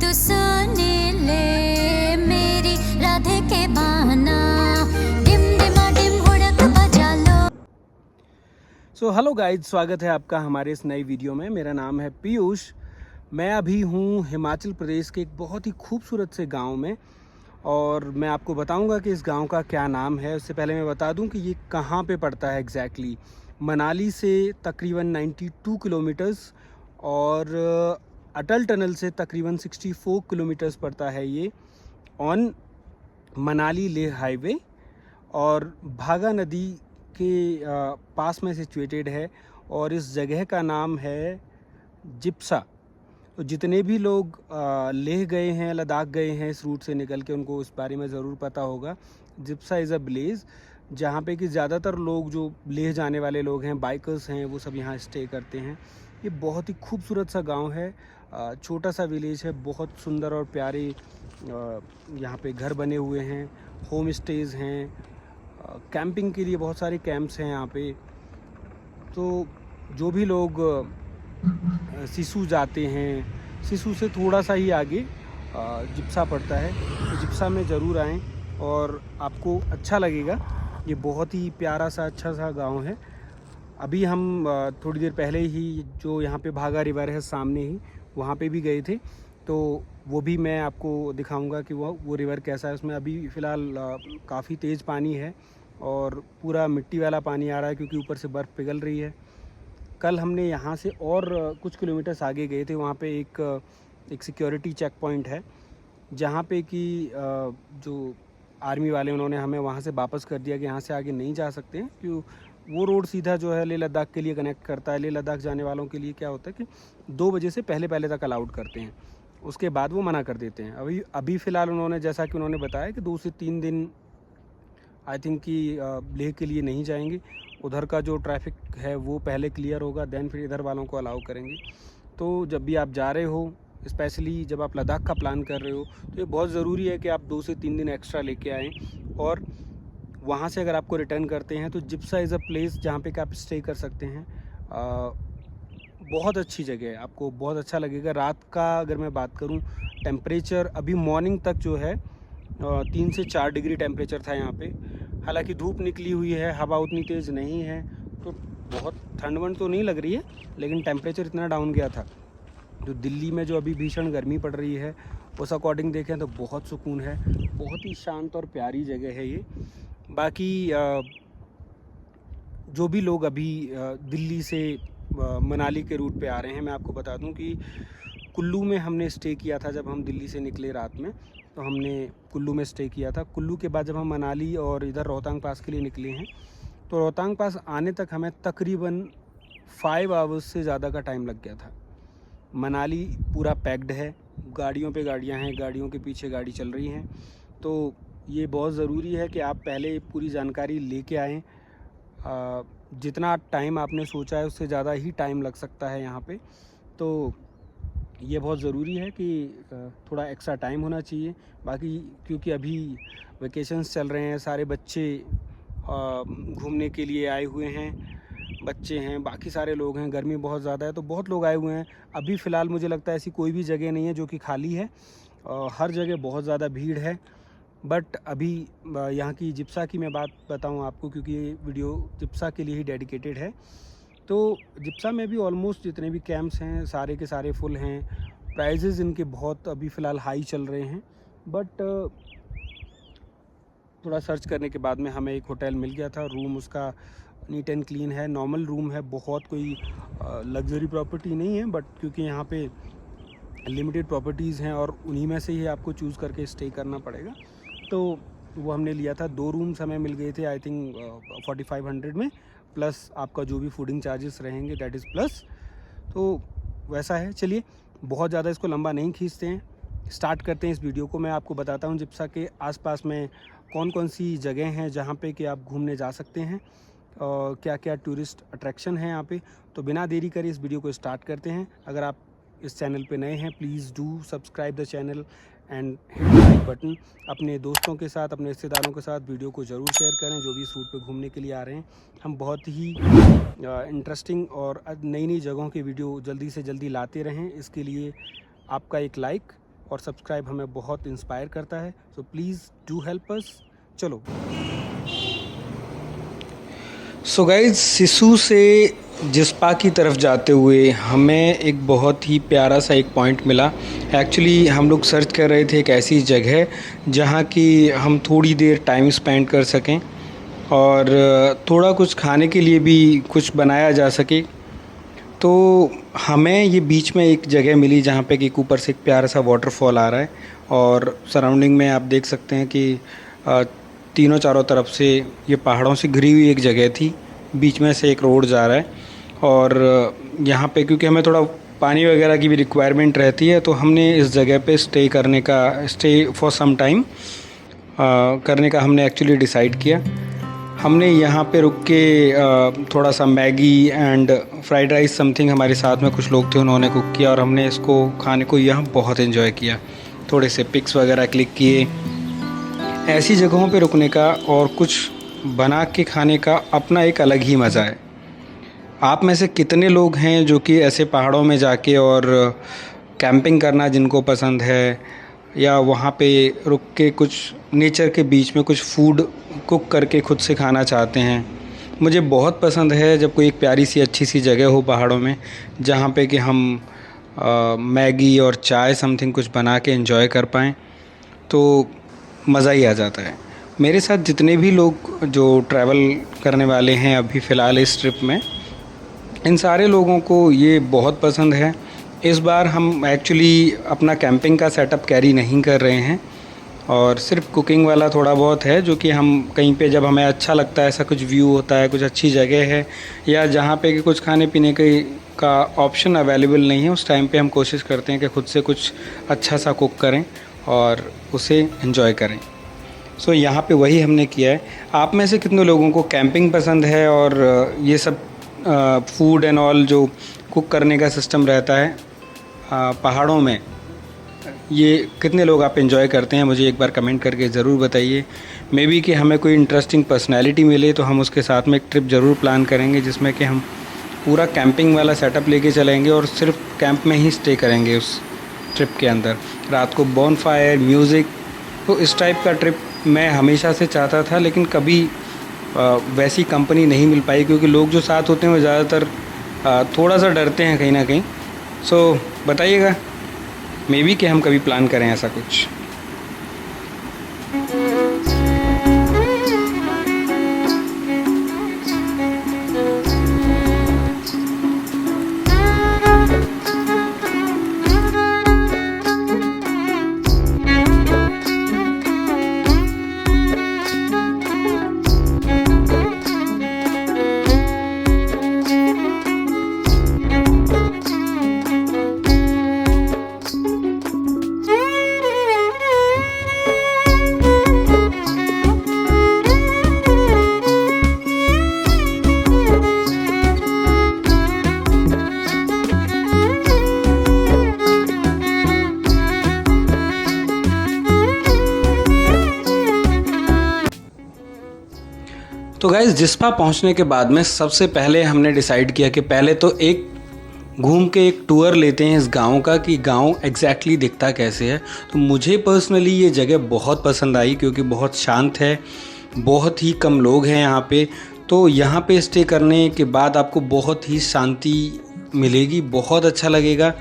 तू सुन ले मेरी राधे के बहाना, डिम डिमा डिम हुड़क बजा लो। सो हेलो गाइज, स्वागत है आपका हमारे इस नई वीडियो में। मेरा नाम है पीयूष। मैं अभी हूँ हिमाचल प्रदेश के एक बहुत ही खूबसूरत से गांव में और मैं आपको बताऊंगा कि इस गांव का क्या नाम है। उससे पहले मैं बता दूं कि ये कहाँ पे पड़ता है एग्जैक्टली। मनाली से तकरीबन 92 किलोमीटर्स और अटल टनल से तकरीबन 64 किलोमीटर्स पड़ता है ये ऑन मनाली लेह हाईवे और भागा नदी के पास में सिचुएटेड है। और इस जगह का नाम है जिप्सा। तो जितने भी लोग लेह गए हैं, लद्दाख गए हैं इस रूट से निकल के, उनको उस बारे में ज़रूर पता होगा। जिप्सा इज़ अ विलेज जहाँ पे कि ज़्यादातर लोग जो लेह जाने वाले लोग हैं, बाइकर्स हैं, वो सब यहाँ स्टे करते हैं। ये बहुत ही खूबसूरत सा गांव है, छोटा सा विलेज है, बहुत सुंदर और प्यारे यहाँ पे घर बने हुए हैं, होम स्टेज़ हैं, कैंपिंग के लिए बहुत सारे कैंप्स हैं यहाँ पे। तो जो भी लोग सिसु जाते हैं, सिसु से थोड़ा सा ही आगे जिप्सा पड़ता है, तो जिप्सा में ज़रूर आएँ और आपको अच्छा लगेगा। ये बहुत ही प्यारा सा अच्छा सा गांव है। अभी हम थोड़ी देर पहले ही जो यहाँ पे भागा रिवर है सामने ही, वहाँ पे भी गए थे, तो वो भी मैं आपको दिखाऊंगा कि वो रिवर कैसा है। उसमें अभी फ़िलहाल काफ़ी तेज़ पानी है और पूरा मिट्टी वाला पानी आ रहा है क्योंकि ऊपर से बर्फ़ पिघल रही है। कल हमने यहाँ से और कुछ किलोमीटर्स आगे गए थे, वहाँ पे एक सिक्योरिटी चेक पॉइंट है जहाँ पे कि जो आर्मी वाले उन्होंने हमें वहाँ से वापस कर दिया कि यहाँ से आगे नहीं जा सकते हैं, क्यों वो रोड सीधा जो है लेह लद्दाख के लिए कनेक्ट करता है। लेह लद्दाख जाने वालों के लिए क्या होता है कि 2 बजे से पहले तक अलाउड करते हैं, उसके बाद वो मना कर देते हैं। अभी फ़िलहाल उन्होंने, जैसा कि उन्होंने बताया कि 2 से 3 दिन आई थिंक कि लेह के लिए नहीं जाएंगे। उधर का जो ट्रैफिक है वो पहले क्लियर होगा, देन फिर इधर वालों को अलाउ करेंगे। तो जब भी आप जा रहे हो, स्पेशली जब आप लद्दाख का प्लान कर रहे हो, तो ये बहुत ज़रूरी है कि आप 2 से 3 दिन एक्स्ट्रा लेके आएँ। और वहाँ से अगर आपको रिटर्न करते हैं तो जिप्सा इज़ अ प्लेस जहाँ पे कि आप स्टे कर सकते हैं। बहुत अच्छी जगह है, आपको बहुत अच्छा लगेगा। रात का अगर मैं बात करूँ, टेम्परेचर अभी मॉर्निंग तक जो है 3 से 4 डिग्री टेम्परेचर था यहाँ पे। हालांकि धूप निकली हुई है, हवा उतनी तेज़ नहीं है, तो बहुत ठंड वंड तो नहीं लग रही है, लेकिन टेम्परेचर इतना डाउन गया था। जो दिल्ली में जो अभी भीषण गर्मी पड़ रही है, उस अकॉर्डिंग देखें तो बहुत सुकून है। बहुत ही शांत और प्यारी जगह है ये। बाकी जो भी लोग अभी दिल्ली से मनाली के रूट पे आ रहे हैं, मैं आपको बता दूं कि कुल्लू में हमने स्टे किया था। जब हम दिल्ली से निकले रात में, तो हमने कुल्लू में स्टे किया था। कुल्लू के बाद जब हम मनाली और इधर रोहतांग पास के लिए निकले हैं, तो रोहतांग पास आने तक हमें तकरीबन 5 आवर्स से ज़्यादा का टाइम लग गया था। मनाली पूरा पैक्ड है, गाड़ियों पे गाड़ियाँ हैं, गाड़ियों के पीछे गाड़ी चल रही हैं। तो ये बहुत ज़रूरी है कि आप पहले पूरी जानकारी लेके आएँ। जितना टाइम आपने सोचा है उससे ज़्यादा ही टाइम लग सकता है यहाँ पे, तो ये बहुत ज़रूरी है कि थोड़ा एक्स्ट्रा टाइम होना चाहिए। बाकी क्योंकि अभी वेकेशंस चल रहे हैं, सारे बच्चे घूमने के लिए आए हुए हैं, बच्चे हैं, बाकी सारे लोग हैं, गर्मी बहुत ज़्यादा है तो बहुत लोग आए हुए हैं। अभी फ़िलहाल मुझे लगता है ऐसी कोई भी जगह नहीं है जो कि खाली है, हर जगह बहुत ज़्यादा भीड़ है। बट अभी यहाँ की जिप्सा की मैं बात बताऊँ आपको, क्योंकि ये वीडियो जिप्सा के लिए ही डेडिकेटेड है। तो जिप्सा में भी ऑलमोस्ट जितने भी कैंप्स हैं सारे के सारे फुल हैं। प्राइजेज़ इनके बहुत अभी फ़िलहाल हाई चल रहे हैं, बट थोड़ा सर्च करने के बाद में हमें एक होटल मिल गया था। रूम उसका नीट एंड क्लीन है, नॉर्मल रूम है, बहुत कोई लग्जरी प्रॉपर्टी नहीं है, बट क्योंकि यहाँ पे लिमिटेड प्रॉपर्टीज़ हैं और उन्हीं में से ही आपको चूज़ करके स्टे करना पड़ेगा, तो वो हमने लिया था। 2 रूम्स हमें मिल गए थे आई थिंक 4500 में, प्लस आपका जो भी फूडिंग चार्जेस रहेंगे दैट इज़ प्लस। तो वैसा है। चलिए, बहुत ज़्यादा इसको लंबा नहीं खींचते हैं, स्टार्ट करते हैं इस वीडियो को। मैं आपको बताता हूँ जिप्सा के आसपास में कौन कौन सी जगह हैं जहाँ पे कि आप घूमने जा सकते हैं, क्या क्या टूरिस्ट अट्रैक्शन है यहाँ पे। तो बिना देरी करे इस वीडियो को स्टार्ट करते हैं। अगर आप इस चैनल पे नए हैं, please do subscribe the channel and hit like button. अपने दोस्तों के साथ, अपने रिश्तेदारों के साथ वीडियो को ज़रूर शेयर करें जो भी इस रूट पे घूमने के लिए आ रहे हैं। हम बहुत ही इंटरेस्टिंग और नई नई जगहों की वीडियो जल्दी से जल्दी लाते रहें। इसके लिए आपका एक लाइक और सब्सक्राइब हमें बहुत इंस्पायर करता है। So please do help us. चलो। सो गाइज, सिसु से जिस्पा की तरफ जाते हुए हमें एक बहुत ही प्यारा सा एक पॉइंट मिला। एक्चुअली हम लोग सर्च कर रहे थे एक ऐसी जगह जहाँ की हम थोड़ी देर टाइम स्पेंड कर सकें और थोड़ा कुछ खाने के लिए भी कुछ बनाया जा सके। तो हमें ये बीच में एक जगह मिली जहाँ पे कि ऊपर से एक प्यारा सा वाटरफॉल आ रहा है और सराउंडिंग में आप देख सकते हैं कि तीनों चारों तरफ से ये पहाड़ों से घिरी हुई एक जगह थी। बीच में से एक रोड जा रहा है और यहाँ पे क्योंकि हमें थोड़ा पानी वगैरह की भी रिक्वायरमेंट रहती है तो हमने इस जगह पे स्टे फॉर सम टाइम करने का हमने एक्चुअली डिसाइड किया। हमने यहाँ पे रुक के थोड़ा सा Maggi and fried rice something, हमारे साथ में कुछ लोग थे उन्होंने कुक किया और हमने इसको खाने को यहाँ बहुत एंजॉय किया। थोड़े से पिक्स वगैरह क्लिक किए। ऐसी जगहों पे रुकने का और कुछ बना के खाने का अपना एक अलग ही मज़ा है। आप में से कितने लोग हैं जो कि ऐसे पहाड़ों में जाके और कैंपिंग करना जिनको पसंद है या वहाँ पे रुक के कुछ नेचर के बीच में कुछ फूड कुक करके खुद से खाना चाहते हैं। मुझे बहुत पसंद है जब कोई एक प्यारी सी अच्छी सी जगह हो पहाड़ों में जहाँ पे कि हम मैगी और चाय समथिंग कुछ बना के एंजॉय कर पाएँ, तो मज़ा ही आ जाता है। मेरे साथ जितने भी लोग जो ट्रैवल करने वाले हैं अभी फ़िलहाल इस ट्रिप में, इन सारे लोगों को ये बहुत पसंद है। इस बार हम एक्चुअली अपना कैंपिंग का सेटअप कैरी नहीं कर रहे हैं और सिर्फ कुकिंग वाला थोड़ा बहुत है, जो कि हम कहीं पे जब हमें अच्छा लगता है, ऐसा कुछ व्यू होता है, कुछ अच्छी जगह है या जहाँ पे कि कुछ खाने पीने का ऑप्शन अवेलेबल नहीं है, उस टाइम पे हम कोशिश करते हैं कि खुद से कुछ अच्छा सा कुक करें और उसे एंजॉय करें। सो यहाँ पे वही हमने किया है। आप में से कितने लोगों को कैंपिंग पसंद है और ये सब फूड एंड ऑल जो कुक करने का सिस्टम रहता है पहाड़ों में, ये कितने लोग आप एंजॉय करते हैं, मुझे एक बार कमेंट करके ज़रूर बताइए। मे बी कि हमें कोई इंटरेस्टिंग पर्सनैलिटी मिले तो हम उसके साथ में एक ट्रिप ज़रूर प्लान करेंगे जिसमें कि हम पूरा कैंपिंग वाला सेटअप लेके चलेंगे और सिर्फ कैंप में ही स्टे करेंगे उस ट्रिप के अंदर। रात को बॉनफायर, म्यूज़िक, तो इस टाइप का ट्रिप मैं हमेशा से चाहता था, लेकिन कभी वैसी कंपनी नहीं मिल पाई क्योंकि लोग जो साथ होते हैं वो ज़्यादातर थोड़ा सा डरते हैं कहीं ना कहीं। सो बताइएगा, मे बी कि हम कभी प्लान करें ऐसा कुछ। तो गाइज़, जिस्पा पहुंचने के बाद में सबसे पहले हमने डिसाइड किया कि पहले तो एक घूम के एक टूर लेते हैं इस गांव का कि गांव एग्जैक्टली दिखता कैसे है। तो मुझे पर्सनली ये जगह बहुत पसंद आई क्योंकि बहुत शांत है, बहुत ही कम लोग हैं यहाँ पे। तो यहाँ पे स्टे करने के बाद आपको बहुत ही शांति मिलेगी, बहुत अच्छा लगेगा।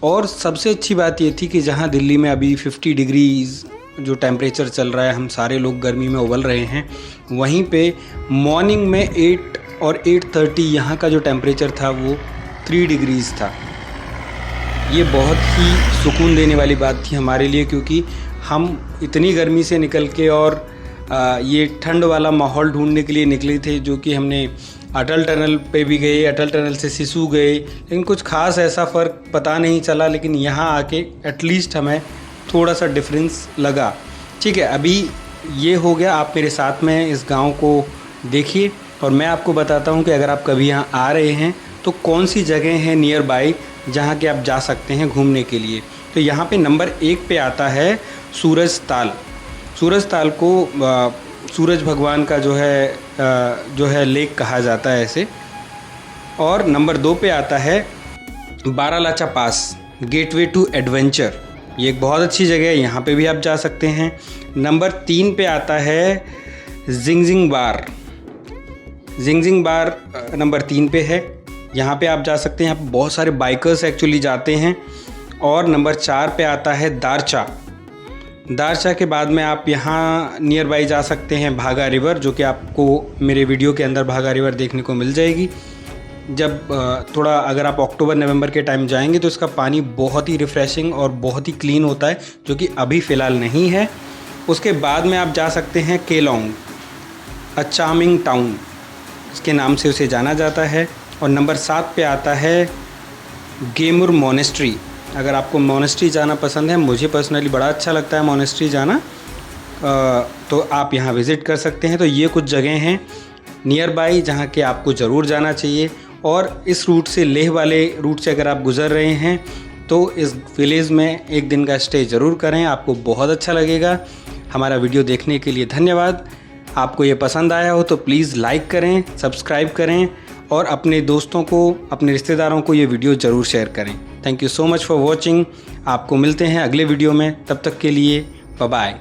और सबसे अच्छी बात ये थी कि जहाँ दिल्ली में अभी 50 डिग्रीज़ जो टेम्परेचर चल रहा है, हम सारे लोग गर्मी में उबल रहे हैं, वहीं पे मॉर्निंग में 8 और 8:30 यहाँ का जो टेम्परेचर था वो 3 डिग्रीज़ था। ये बहुत ही सुकून देने वाली बात थी हमारे लिए क्योंकि हम इतनी गर्मी से निकल के और ये ठंड वाला माहौल ढूंढने के लिए निकले थे, जो कि हमने अटल टनल पे भी गए, अटल टनल से सिसु गए, लेकिन कुछ खास ऐसा फ़र्क पता नहीं चला। लेकिन यहाँ आके एटलीस्ट हमें थोड़ा सा डिफरेंस लगा। ठीक है, अभी ये हो गया, आप मेरे साथ में इस गांव को देखिए और मैं आपको बताता हूँ कि अगर आप कभी यहाँ आ रहे हैं तो कौन सी जगह है नियर बाय जहाँ के आप जा सकते हैं घूमने के लिए। तो यहाँ पे नंबर 1 पे आता है सूरज ताल। सूरज ताल को सूरज भगवान का जो है लेक कहा जाता है ऐसे। और नंबर 2 पे आता है बारालाचा पास, गेटवे टू एडवेंचर। ये एक बहुत अच्छी जगह है, यहाँ पे भी आप जा सकते हैं। नंबर 3 पे आता है जिंगजिंग बार। जिंगजिंग बार नंबर 3 पे है, यहाँ पे आप जा सकते हैं। यहाँ पे बहुत सारे बाइकर्स एक्चुअली जाते हैं। और नंबर 4 पे आता है दारचा। दारचा के बाद में आप यहाँ नियर बाई जा सकते हैं भागा रिवर, जो कि आपको मेरे वीडियो के अंदर भागा रिवर देखने को मिल जाएगी। जब थोड़ा अगर आप अक्टूबर नवंबर के टाइम जाएंगे तो इसका पानी बहुत ही रिफ़्रेशिंग और बहुत ही क्लीन होता है, जो कि अभी फ़िलहाल नहीं है। उसके बाद में आप जा सकते हैं केलोंग, अ चार्मिंग टाउन इसके नाम से उसे जाना जाता है। और नंबर 7 पे आता है गेमुर मोनेस्ट्री। अगर आपको मोनेस्ट्री जाना पसंद है, मुझे पर्सनली बड़ा अच्छा लगता है मोनेस्ट्री जाना, तो आप यहाँ विज़िट कर सकते हैं। तो ये कुछ जगह हैं नियर बाई जहाँ के आपको ज़रूर जाना चाहिए। और इस रूट से, लेह वाले रूट से अगर आप गुज़र रहे हैं तो इस विलेज में एक दिन का स्टे ज़रूर करें, आपको बहुत अच्छा लगेगा। हमारा वीडियो देखने के लिए धन्यवाद। आपको ये पसंद आया हो तो प्लीज़ लाइक करें, सब्सक्राइब करें और अपने दोस्तों को, अपने रिश्तेदारों को ये वीडियो ज़रूर शेयर करें। Thank you so much for watching. आपको मिलते हैं अगले वीडियो में, तब तक के लिए बाय बाय।